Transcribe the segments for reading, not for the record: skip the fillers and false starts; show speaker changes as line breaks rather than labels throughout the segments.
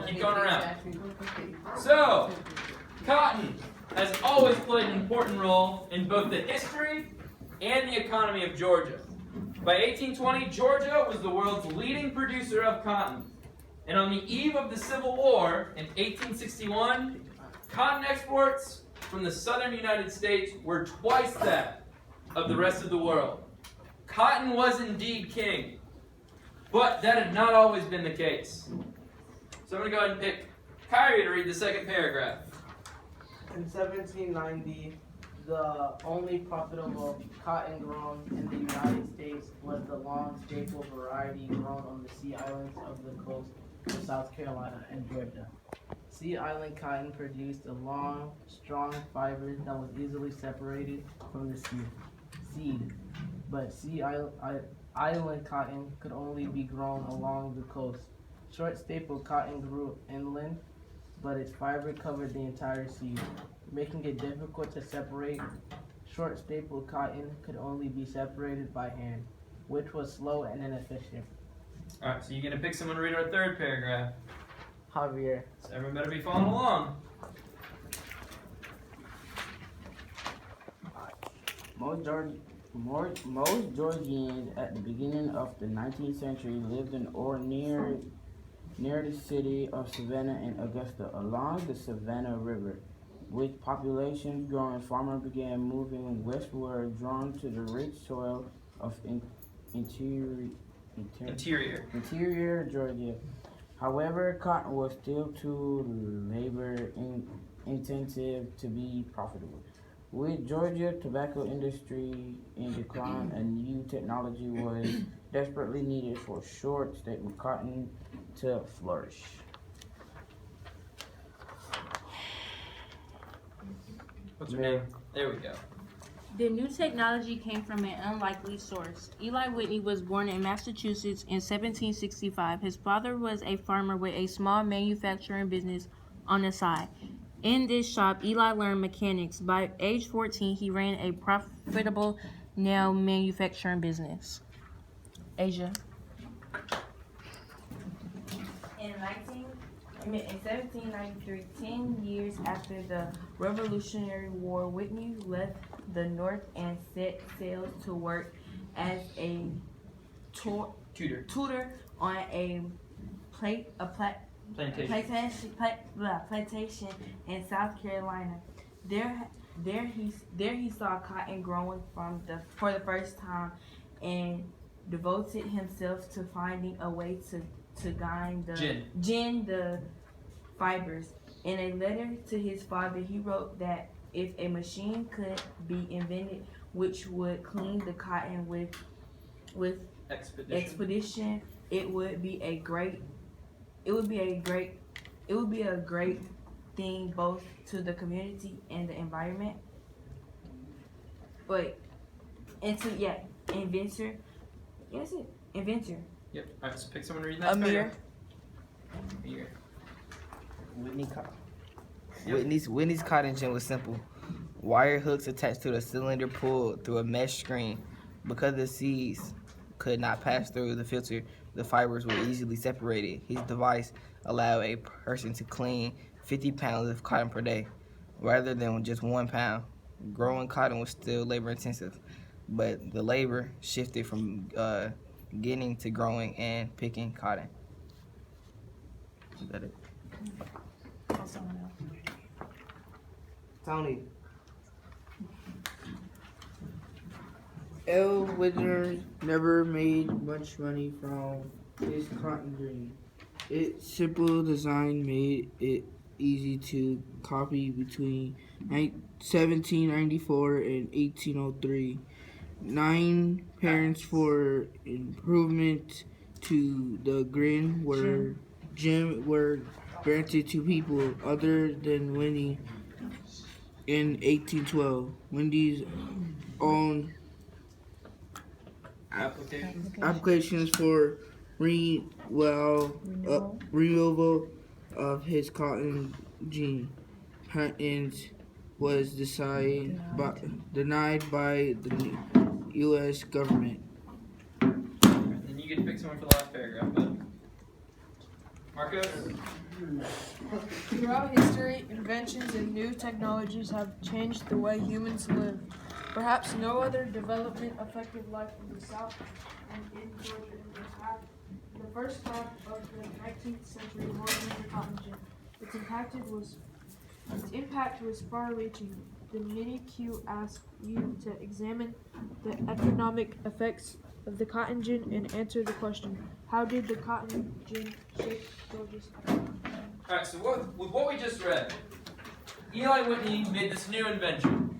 Keep going around. So, cotton has always played an important role in both the history and the economy of Georgia. By 1820, Georgia was the world's leading producer of cotton. And on the eve of the Civil War in 1861, cotton exports from the southern United States were twice that of the rest of the world. Cotton was indeed king, but that had not always been the case. So I'm going to go ahead and pick Kyrie to read the second paragraph.
In 1790, the only profitable cotton grown in the United States was the long staple variety grown on the Sea Islands of the coast of South Carolina and Georgia. Sea Island cotton produced a long, strong fiber that was easily separated from the seed. But Sea Island cotton could only be grown along the coast. Short staple cotton grew inland, but its fiber covered the entire seed, making it difficult to separate. Short staple cotton could only be separated by hand, which was slow and inefficient.
All right, so you're going to pick someone to read our third paragraph.
Javier.
So everyone better be following along.
Most Georgians at the beginning of the 19th century lived in or near the city of Savannah and Augusta, along the Savannah River. With populations growing, farmers began moving westward, drawn to the rich soil of interior Georgia. However, cotton was still too labor-intensive to be profitable. With Georgia tobacco industry in decline, a new technology was desperately needed for short staple cotton to flourish.
What's your name? There we go.
The new technology came from an unlikely source. Eli Whitney was born in Massachusetts in 1765. His father was a farmer with a small manufacturing business on the side. In this shop, Eli learned mechanics. By age 14, he ran a profitable nail manufacturing business. Asia. In 1793, 10 years after the Revolutionary War, Whitney left the North and set sail to work as a tutor on a plantation in South Carolina. There he saw cotton growing for the first time, and devoted himself to finding a way to gin the fibers. In a letter to his father, he wrote that if a machine could be invented which would clean the cotton with expedition, it would be a great thing both to the community and the environment. But inventor. Yes, inventor.
Yep. All right, so pick someone to read that.
Amir.
Whitney's cotton gin was simple. Wire hooks attached to the cylinder pulled through a mesh screen. Because the seeds could not pass through the filter, the fibers were easily separated. His device allowed a person to clean 50 pounds of cotton per day, rather than just 1 pound. Growing cotton was still labor intensive, but the labor shifted from getting to growing and picking cotton. Is that it?
Tony. L. Whitner never made much money from his cotton green. Its simple design made it easy to copy between 1794 and 1803. 9 patents for improvement to the green were granted to people other than Whitney in 1812. Wendy's own applications for removal of his cotton gin patents was denied by the U.S. government.
Then you get to pick someone for the last paragraph, bud. Marcos?
Throughout history, inventions and new technologies have changed the way humans live. Perhaps no other development affected life in the South and in Georgia in the first half of the 19th century more than the cotton gin. Its impact was far-reaching. The mini Q asks you to examine the economic effects of the cotton gin and answer the question: how did the cotton gin shape Georgia's economy?
All right, so with what we just read, Eli Whitney made this new invention,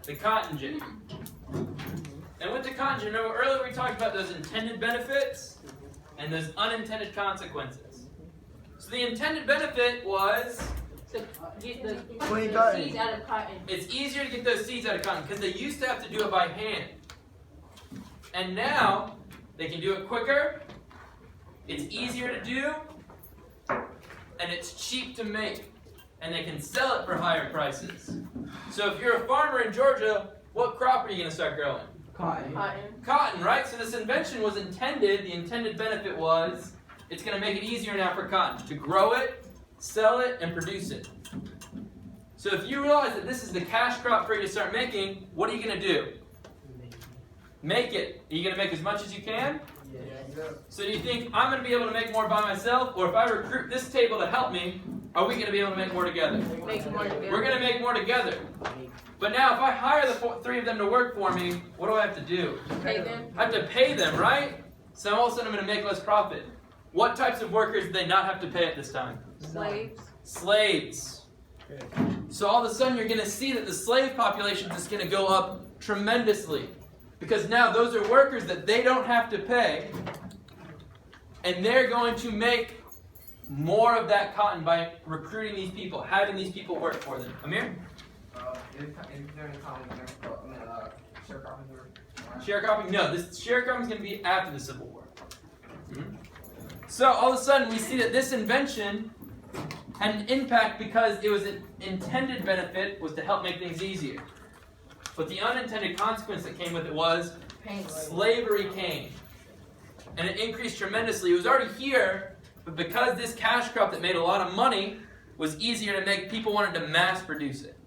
the cotton gin. And with the cotton gin, remember earlier we talked about those intended benefits and those unintended consequences. So the intended benefit was
To get the
cotton.
seeds out of cotton.
it's easier to get those seeds out of cotton because they used to have to do it by hand. And now they can do it quicker, it's easier to do, and it's cheap to make. And they can sell it for higher prices. So if you're a farmer in Georgia, what crop are you going to start growing?
Cotton.
Cotton, right? So this invention was intended, the intended benefit was, it's going to make it easier now for cotton to grow it, sell it, and produce it. So if you realize that this is the cash crop for you to start making, what are you going to do? Make it. Are you going to make as much as you can? So do you think I'm going to be able to make more by myself, or if I recruit this table to help me, are we going to be able to make more together?
Make more together.
We're going to make more together. But now if I hire the three of them to work for me, what do I have to do?
Pay them.
I have to pay them, right? So all of a sudden I'm going to make less profit. What types of workers do they not have to pay at this time?
Slaves.
Slaves. So all of a sudden you're going to see that the slave population is going to go up tremendously. Because now those are workers that they don't have to pay. And they're going to make more of that cotton by recruiting these people, having these people work for them. Amir?
Is there any common sharecropping?
Sharecropping? No, this sharecropping is going to be after the Civil War. So all of a sudden we see that this invention had an impact because it was an intended benefit was to help make things easier. But the unintended consequence that came with it was slavery came. And it increased tremendously. It was already here, but because this cash crop that made a lot of money was easier to make, people wanted to mass produce it.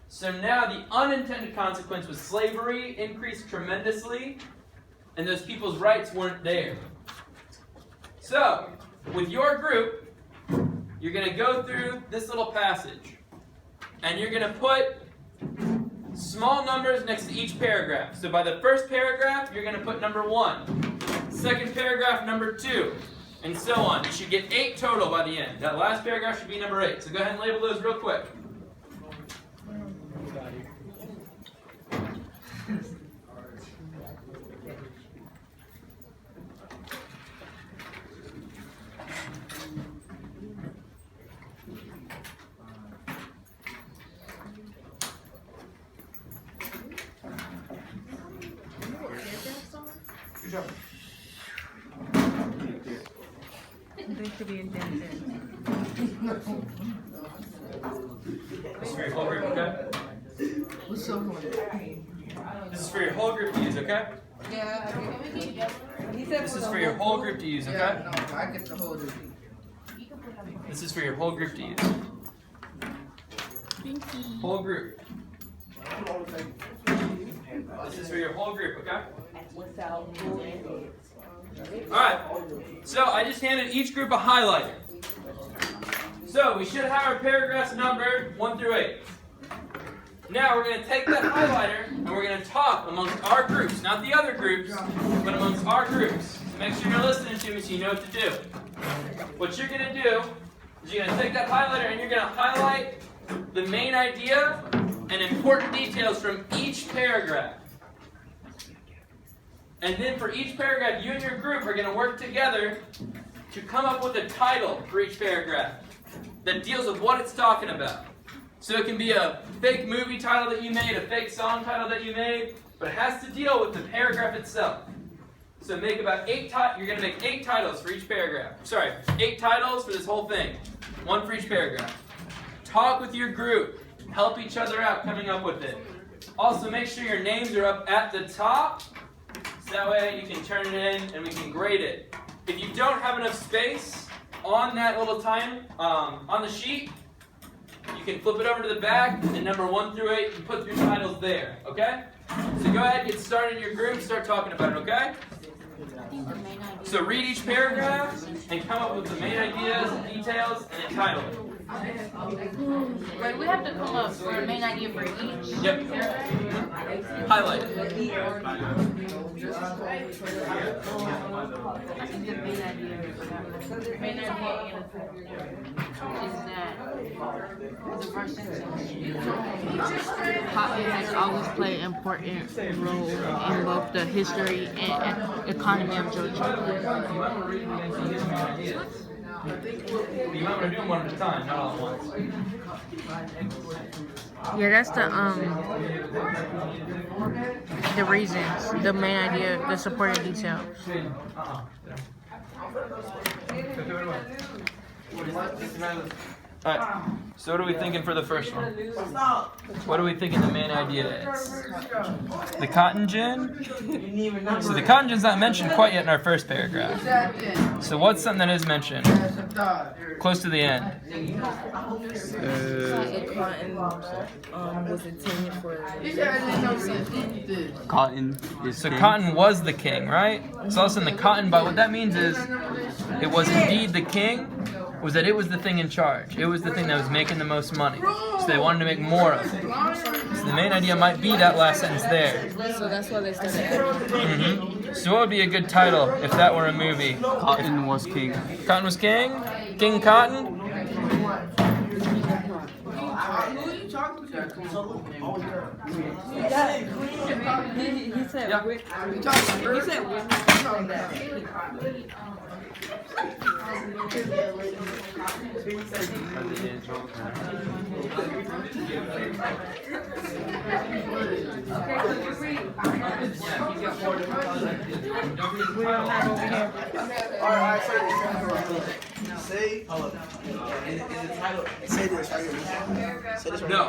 So now the unintended consequence was slavery increased tremendously, and those people's rights weren't there. So, with your group, you're going to go through this little passage, and you're going to put small numbers next to each paragraph. So by the first paragraph, you're going to put number 1. Second paragraph, number 2. And so on. You should get 8 total by the end. That last paragraph should be number 8. So go ahead and label those real quick. Good job.
They could be indented.
This is for your whole group, okay?
What's so funny?
This is for your whole group to use, okay?
Yeah,
This is for your whole group to use, okay?
No, I get the whole duty.
This is for your whole group to use. Whole group. This is for your whole group, okay? Alright, so I just handed each group a highlighter. So we should have our paragraphs numbered 1 through 8. Now we're going to take that highlighter and we're going to talk amongst our groups, not the other groups, but amongst our groups. So make sure you're listening to me so you know what to do. What you're going to do is you're going to take that highlighter and you're going to highlight the main idea and important details from each paragraph. And then for each paragraph, you and your group are going to work together to come up with a title for each paragraph that deals with what it's talking about. So it can be a fake movie title that you made, a fake song title that you made, but it has to deal with the paragraph itself. So make about 8 you're going to make 8 titles for each paragraph. Sorry, 8 titles for this whole thing. 1 for each paragraph. Talk with your group. Help each other out coming up with it. Also, make sure your names are up at the top. So that way you can turn it in and we can grade it. if you don't have enough space on that little time on the sheet, you can flip it over to the back and number 1 through 8, and put your titles there. Okay? So go ahead, get started in your group, start talking about it. Okay? So read each paragraph and come up with the main ideas, details, and then title it.
Wait, we have to come up with a main idea for each.
Yep. Highlight it.
I think the main idea is that the first sentence. Cotton has always played an important role in both the history and economy of Georgia.
You might want to do them one at a time, not all at once.
Yeah, that's the reasons, the main idea, the supporting details.
Alright, so what are we thinking for the first one? What are we thinking the main idea is? The cotton gin? So the cotton gin's not mentioned quite yet in our first paragraph. So what's something that is mentioned? Close to the end.
Cotton was intended for
Cotton is
So cotton was the king, right? It's also in the cotton, but what that means is it was indeed the king, was that it was the thing in charge. It was the thing that was making the most money. So they wanted to make more of it. So the main idea might be that last sentence there.
So that's why they started adding.
So what would be a good title if that were a movie?
Cotton was king.
Cotton was king? King Cotton?
He said,
Yeah.
he said,
Alright, say, hold up. In the title, say this right here. Say this right here.
No.